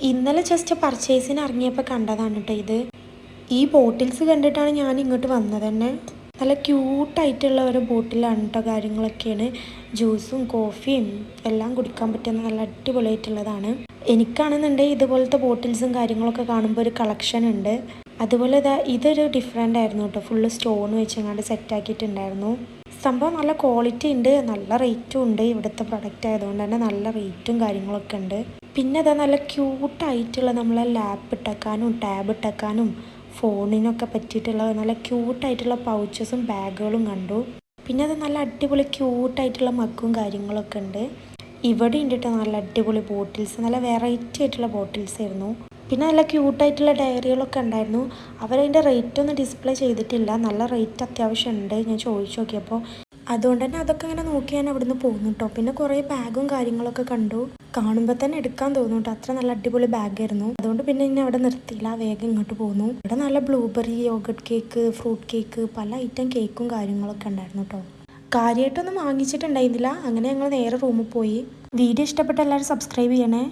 ഇന്നലെ ജസ്റ്റ് പർച്ചേസിന് ഇറങ്ങിയപ്പോൾ കണ്ടതാണ് കേട്ടോ ഇത്. ഈ ബോട്ടിൽസ് കണ്ടിട്ടാണ് ഞാൻ ഇങ്ങോട്ട് വന്നത് തന്നെ. നല്ല ക്യൂട്ടായിട്ടുള്ള ഒരു ബോട്ടിലാണ് കേട്ടോ. കാര്യങ്ങളൊക്കെയാണ്, ജ്യൂസും കോഫിയും എല്ലാം കുടിക്കാൻ പറ്റുന്ന നല്ല അടിപൊളിയായിട്ടുള്ളതാണ്. എനിക്കാണെന്നുണ്ടെങ്കിൽ ഇതുപോലത്തെ ബോട്ടിൽസും കാര്യങ്ങളൊക്കെ കാണുമ്പോൾ ഒരു കളക്ഷൻ ഉണ്ട്. അതുപോലെ ഇതൊരു ഡിഫറെൻ്റ് ആയിരുന്നു കേട്ടോ. ഫുള്ള് സ്റ്റോൺ വെച്ചങ്ങാണ്ട് സെറ്റാക്കിയിട്ടുണ്ടായിരുന്നു. സംഭവം നല്ല ക്വാളിറ്റി ഉണ്ട്, നല്ല റേറ്റും ഉണ്ട്. ഇവിടുത്തെ പ്രൊഡക്റ്റ് ആയതുകൊണ്ട് തന്നെ നല്ല റേറ്റും കാര്യങ്ങളൊക്കെ ഉണ്ട്. പിന്നെ നല്ല ക്യൂട്ടായിട്ടുള്ള നമ്മളെ ലാപ്പ് ഇട്ടേക്കാനും ടാബ് ഇട്ടേക്കാനും ഫോണിനൊക്കെ പറ്റിയിട്ടുള്ള നല്ല ക്യൂട്ടായിട്ടുള്ള പൗച്ചസും ബാഗുകളും കണ്ടു. പിന്നെ നല്ല അടിപൊളി ക്യൂട്ടായിട്ടുള്ള മഗ്ഗും കാര്യങ്ങളൊക്കെ ഉണ്ട്. ഇവിടെ ഉണ്ട് കേട്ടോ നല്ല അടിപൊളി ബോട്ടിൽസ്, നല്ല വെറൈറ്റി ആയിട്ടുള്ള ബോട്ടിൽസ് ആയിരുന്നു. പിന്നെ നല്ല ക്യൂട്ടായിട്ടുള്ള ഡയറികളൊക്കെ ഉണ്ടായിരുന്നു. അവരതിൻ്റെ റേറ്റ് ഒന്നും ഡിസ്പ്ലേ ചെയ്തിട്ടില്ല. നല്ല റേറ്റ് അത്യാവശ്യം ഉണ്ട്, ഞാൻ ചോദിച്ചു നോക്കിയപ്പോൾ. അതുകൊണ്ട് തന്നെ അതൊക്കെ ഇങ്ങനെ നോക്കി ഞാൻ അവിടെ നിന്ന് പോകുന്നു കേട്ടോ. പിന്നെ കുറേ ബാഗും കാര്യങ്ങളൊക്കെ കണ്ടു. കാണുമ്പോൾ തന്നെ എടുക്കാൻ തോന്നും കേട്ടോ, അത്ര നല്ല അടിപൊളി ബാഗായിരുന്നു. അതുകൊണ്ട് പിന്നെ ഇനി അവിടെ നിർത്തിയില്ല, വേഗം ഇങ്ങോട്ട് പോന്നു. ഇവിടെ നല്ല blueberry, yoghurt cake, fruit cake, പല ഐറ്റം കേക്കും കാര്യങ്ങളൊക്കെ ഉണ്ടായിരുന്നു കേട്ടോ. കാര്യമായിട്ടൊന്നും വാങ്ങിച്ചിട്ടുണ്ടായിരുന്നില്ല. അങ്ങനെ ഞങ്ങൾ നേരെ റൂമിൽ പോയി. വീഡിയോ ഇഷ്ടപ്പെട്ട എല്ലാവരും സബ്സ്ക്രൈബ് ചെയ്യണേ.